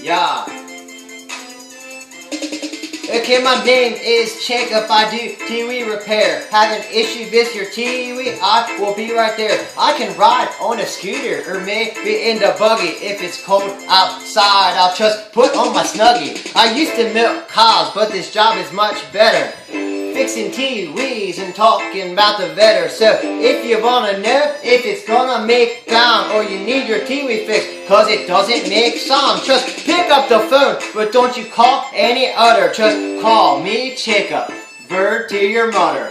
Yeah. Okay, my name is Jacob. I do TV repair. Have an issue with your TV? I will be right there. I can ride on a scooter or maybe in the buggy. If it's cold outside, I'll just put on my snuggie. I used to milk cows, but this job is much better. Fixing TVs and talking about the weather. So if you wanna know if it's gonna make sound or you need your TV fixed cause it doesn't make sound, just pick up the phone, but don't you call any other. Just call me Jacob. Word to your mother.